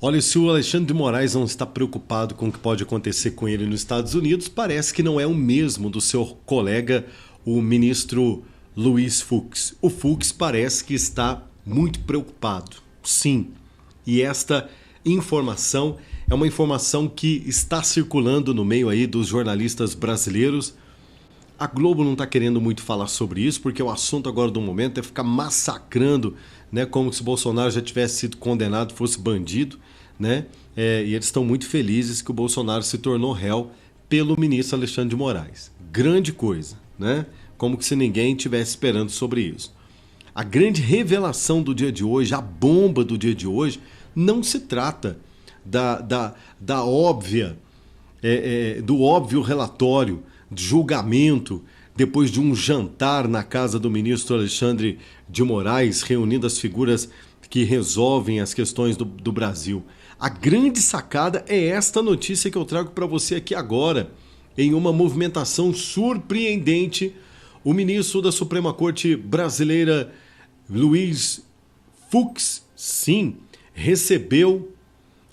Olha, se o Alexandre de Moraes não está preocupado com o que pode acontecer com ele nos Estados Unidos, parece que não é o mesmo do seu colega, o ministro Luiz Fux. O Fux parece que está muito preocupado, sim. E esta informação é uma informação que está circulando no meio aí dos jornalistas brasileiros. A Globo não está querendo muito falar sobre isso, porque o assunto agora do momento é ficar massacrando, né, como se o Bolsonaro já tivesse sido condenado, fosse bandido, né? E eles estão muito felizes que o Bolsonaro se tornou réu pelo ministro Alexandre de Moraes. Grande coisa, né? Como que se ninguém estivesse esperando sobre isso. A grande revelação do dia de hoje, a bomba do dia de hoje, não se trata da óbvia, do óbvio relatório de julgamento depois de um jantar na casa do ministro Alexandre de Moraes, reunindo as figuras que resolvem as questões do Brasil. A grande sacada é esta notícia que eu trago para você aqui agora. Em uma movimentação surpreendente, o ministro da Suprema Corte Brasileira, Luiz Fux, sim,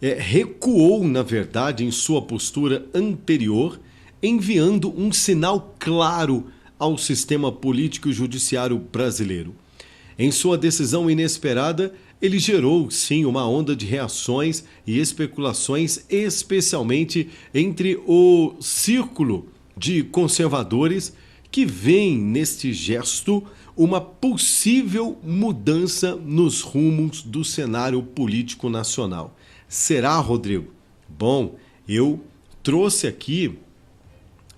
recuou, na verdade, em sua postura anterior, enviando um sinal claro ao sistema político e judiciário brasileiro. Em sua decisão inesperada, ele gerou, sim, uma onda de reações e especulações, especialmente entre o círculo de conservadores que veem neste gesto uma possível mudança nos rumos do cenário político nacional. Será, Rodrigo? Bom, eu trouxe aqui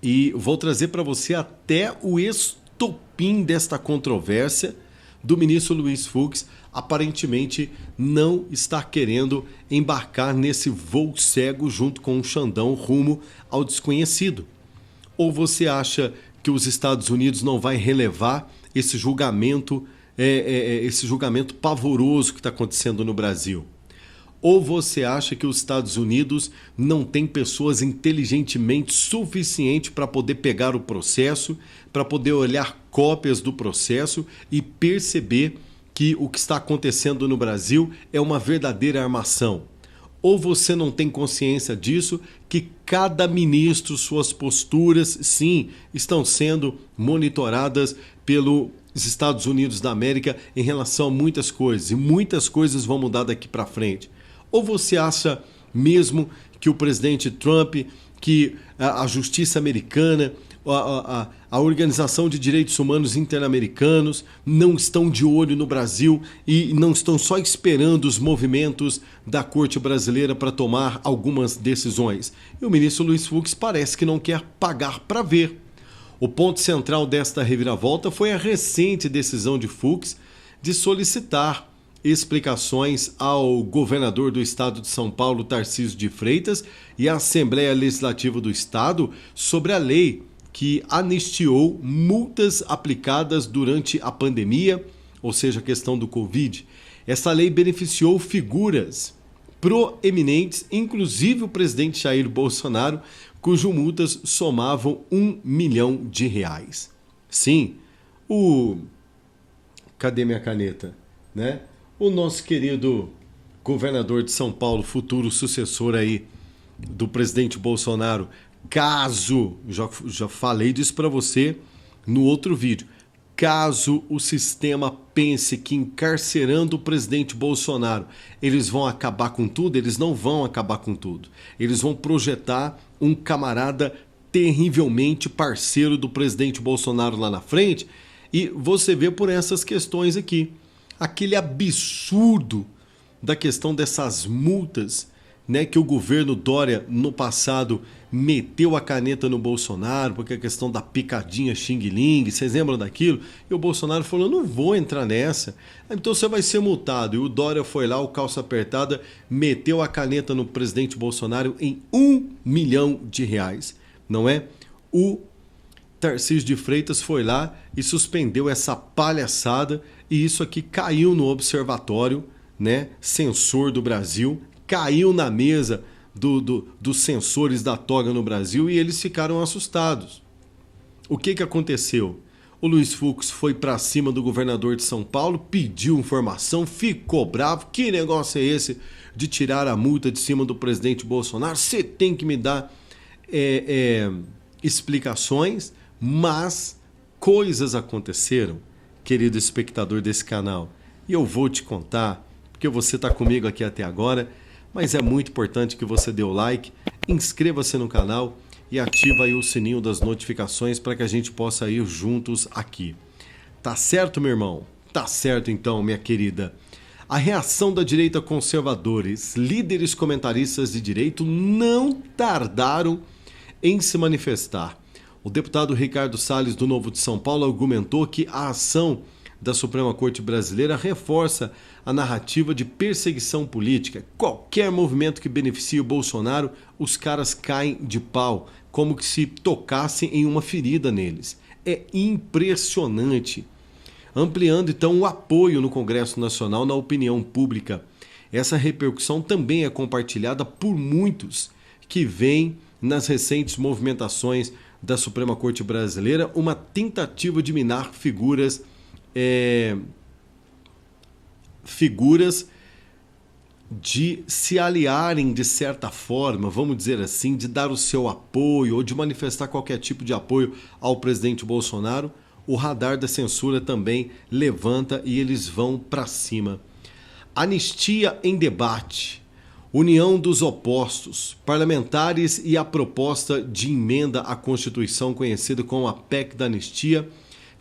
e vou trazer para você até o estopim desta controvérsia do ministro Luiz Fux. Aparentemente não está querendo embarcar nesse voo cego junto com o Xandão rumo ao desconhecido. Ou você acha que os Estados Unidos não vai relevar esse julgamento pavoroso que está acontecendo no Brasil? Ou você acha que os Estados Unidos não tem pessoas inteligentemente suficiente para poder pegar o processo, para poder olhar cópias do processo e perceber que o que está acontecendo no Brasil é uma verdadeira armação? Ou você não tem consciência disso, que cada ministro, suas posturas, sim, estão sendo monitoradas pelos Estados Unidos da América em relação a muitas coisas, e muitas coisas vão mudar daqui para frente? Ou você acha mesmo que o presidente Trump, que a justiça americana, a Organização de Direitos Humanos Interamericanos não estão de olho no Brasil e não estão só esperando os movimentos da Corte Brasileira para tomar algumas decisões? E o ministro Luiz Fux parece que não quer pagar para ver. O ponto central desta reviravolta foi a recente decisão de Fux de solicitar explicações ao governador do estado de São Paulo, Tarcísio de Freitas, e à Assembleia Legislativa do Estado sobre a lei que anistiou multas aplicadas durante a pandemia, ou seja, a questão do Covid. Essa lei beneficiou figuras proeminentes, inclusive o presidente Jair Bolsonaro, cujas multas somavam R$1 milhão. Sim, Cadê minha caneta? Né? O nosso querido governador de São Paulo, futuro sucessor aí do presidente Bolsonaro, caso, já falei disso para você no outro vídeo, caso o sistema pense que encarcerando o presidente Bolsonaro eles vão acabar com tudo, eles não vão acabar com tudo. Eles vão projetar um camarada terrivelmente parceiro do presidente Bolsonaro lá na frente, e você vê por essas questões aqui. Aquele absurdo da questão dessas multas, né, que o governo Dória no passado meteu a caneta no Bolsonaro, porque a questão da picadinha xing-ling, vocês lembram daquilo? E o Bolsonaro falou, não vou entrar nessa, então você vai ser multado. E o Dória foi lá, o calça apertada, meteu a caneta no presidente Bolsonaro em R$1 milhão, não é? O Tarcísio de Freitas foi lá e suspendeu essa palhaçada, e isso aqui caiu no observatório, né, censor do Brasil, caiu na mesa dos censores da toga no Brasil, e eles ficaram assustados. O que aconteceu? O Luiz Fux foi para cima do governador de São Paulo, pediu informação, ficou bravo. Que negócio é esse de tirar a multa de cima do presidente Bolsonaro? Você tem que me dar explicações, mas coisas aconteceram, querido espectador desse canal. E eu vou te contar, porque você está comigo aqui até agora, mas é muito importante que você dê o like, inscreva-se no canal e ativa aí o sininho das notificações para que a gente possa ir juntos aqui. Tá certo, meu irmão? Tá certo então, minha querida. A reação da direita conservadores, líderes comentaristas de direito não tardaram em se manifestar. O deputado Ricardo Salles, do Novo de São Paulo, argumentou que a ação da Suprema Corte Brasileira reforça a narrativa de perseguição política. Qualquer movimento que beneficie o Bolsonaro, os caras caem de pau, como que se tocassem em uma ferida neles. É impressionante. Ampliando então o apoio no Congresso Nacional na opinião pública. Essa repercussão também é compartilhada por muitos que veem nas recentes movimentações da Suprema Corte Brasileira uma tentativa de minar figuras de se aliarem de certa forma, vamos dizer assim, de dar o seu apoio ou de manifestar qualquer tipo de apoio ao presidente Bolsonaro. O radar da censura também levanta e eles vão para cima. Anistia em debate. União dos opostos, parlamentares e a proposta de emenda à Constituição conhecida como a PEC da Anistia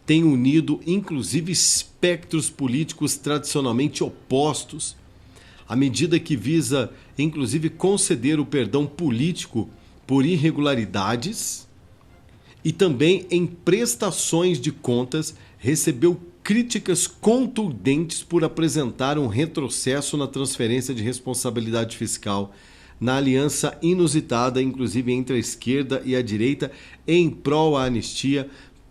tem unido inclusive espectros políticos tradicionalmente opostos. A medida que visa inclusive conceder o perdão político por irregularidades e também em prestações de contas recebeu críticas contundentes por apresentar um retrocesso na transferência de responsabilidade fiscal, na aliança inusitada, inclusive entre a esquerda e a direita, em prol à anistia,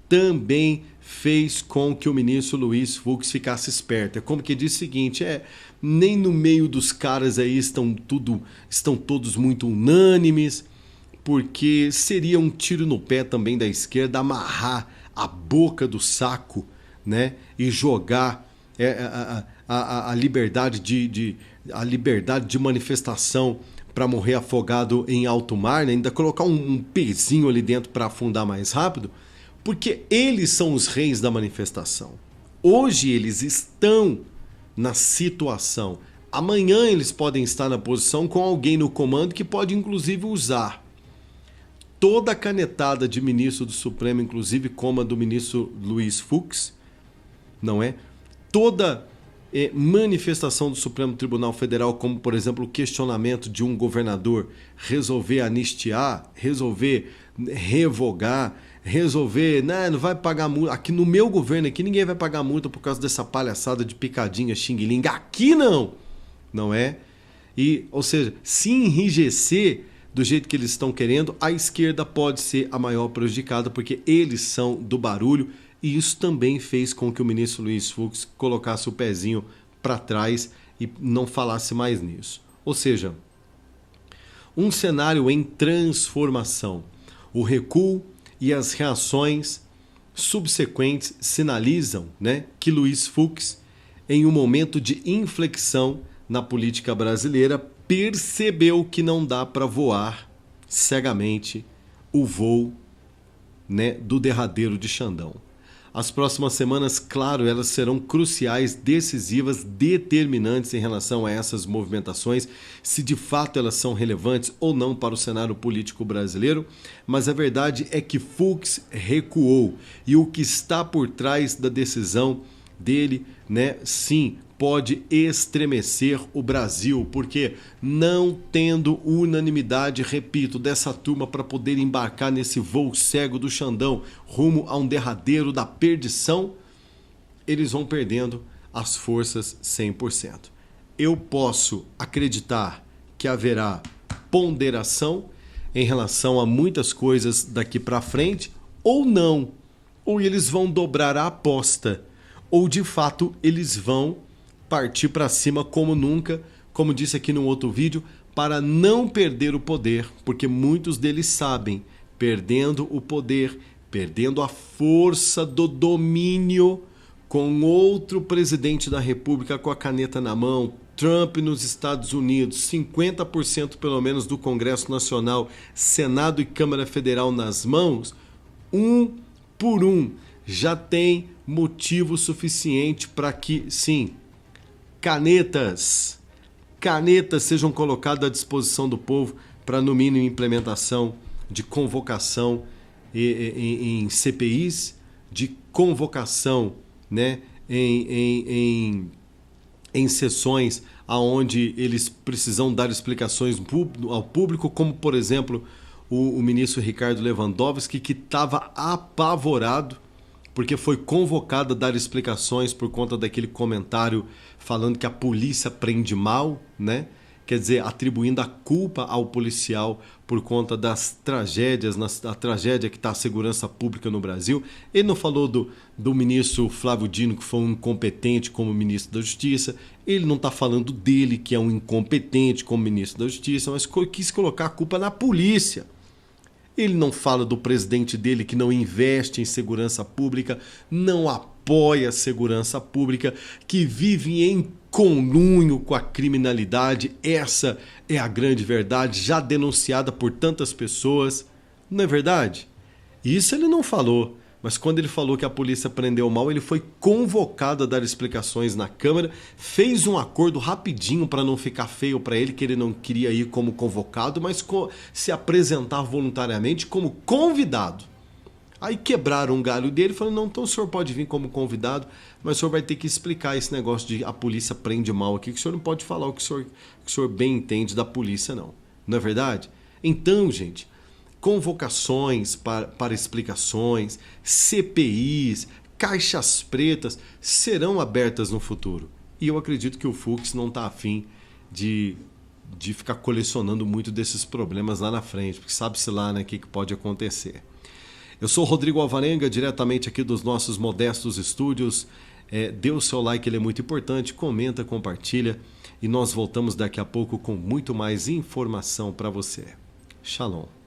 também fez com que o ministro Luiz Fux ficasse esperto. É como que diz o seguinte, nem no meio dos caras aí estão todos muito unânimes, porque seria um tiro no pé também da esquerda amarrar a boca do saco, né, e jogar a liberdade de manifestação para morrer afogado em alto mar, né? Ainda colocar um pezinho ali dentro para afundar mais rápido, porque eles são os reis da manifestação. Hoje eles estão na situação. Amanhã eles podem estar na posição com alguém no comando que pode inclusive usar toda a canetada de ministro do Supremo, inclusive como a do ministro Luiz Fux, não é? Toda manifestação do Supremo Tribunal Federal, como por exemplo o questionamento de um governador resolver anistiar, resolver revogar, resolver, não vai pagar multa. Aqui no meu governo aqui ninguém vai pagar multa por causa dessa palhaçada de picadinha, xing-ling. Aqui não é? E, ou seja, se enrijecer do jeito que eles estão querendo, a esquerda pode ser a maior prejudicada porque eles são do barulho. E isso também fez com que o ministro Luiz Fux colocasse o pezinho para trás e não falasse mais nisso. Ou seja, um cenário em transformação. O recuo e as reações subsequentes sinalizam, né, que Luiz Fux, em um momento de inflexão na política brasileira, percebeu que não dá para voar cegamente o voo, né, do derradeiro de Xandão. As próximas semanas, claro, elas serão cruciais, decisivas, determinantes em relação a essas movimentações, se de fato elas são relevantes ou não para o cenário político brasileiro, mas a verdade é que Fux recuou e o que está por trás da decisão dele, né, sim, pode estremecer o Brasil, porque não tendo unanimidade, repito, dessa turma para poder embarcar nesse voo cego do Xandão rumo a um derradeiro da perdição, eles vão perdendo as forças 100%. Eu posso acreditar que haverá ponderação em relação a muitas coisas daqui para frente, ou não, ou eles vão dobrar a aposta, ou de fato eles vão partir para cima como nunca, como disse aqui no outro vídeo, para não perder o poder, porque muitos deles sabem, perdendo o poder, perdendo a força do domínio com outro presidente da República com a caneta na mão, Trump nos Estados Unidos, 50% pelo menos do Congresso Nacional, Senado e Câmara Federal nas mãos, um por um, já tem motivo suficiente para que, sim, canetas sejam colocadas à disposição do povo para, no mínimo, implementação de convocação em CPIs, de convocação, né, em sessões onde eles precisam dar explicações ao público, como, por exemplo, o ministro Ricardo Lewandowski, que estava apavorado porque foi convocado a dar explicações por conta daquele comentário falando que a polícia prende mal, né? Quer dizer, atribuindo a culpa ao policial por conta das tragédias, a tragédia que está a segurança pública no Brasil. Ele não falou do ministro Flávio Dino, que foi um incompetente como ministro da Justiça. Ele não está falando dele, que é um incompetente como ministro da Justiça, mas quis colocar a culpa na polícia. Ele não fala do presidente dele, que não investe em segurança pública, não apoia a segurança pública, que vive em conluio com a criminalidade. Essa é a grande verdade, já denunciada por tantas pessoas. Não é verdade? Isso ele não falou. Mas quando ele falou que a polícia prendeu mal, ele foi convocado a dar explicações na Câmara, fez um acordo rapidinho para não ficar feio para ele, que ele não queria ir como convocado, mas se apresentar voluntariamente como convidado. Aí quebraram um galho dele e falaram, não, então o senhor pode vir como convidado, mas o senhor vai ter que explicar esse negócio de a polícia prende mal aqui, que o senhor não pode falar o que o senhor bem entende da polícia, não. Não é verdade? Então, gente, convocações para explicações, CPIs, caixas pretas serão abertas no futuro. E eu acredito que o Fux não está afim de ficar colecionando muito desses problemas lá na frente, porque sabe-se lá, né, o que pode acontecer. Eu sou o Rodrigo Alvarenga, diretamente aqui dos nossos modestos estúdios. Dê o seu like, ele é muito importante, comenta, compartilha e nós voltamos daqui a pouco com muito mais informação para você. Shalom.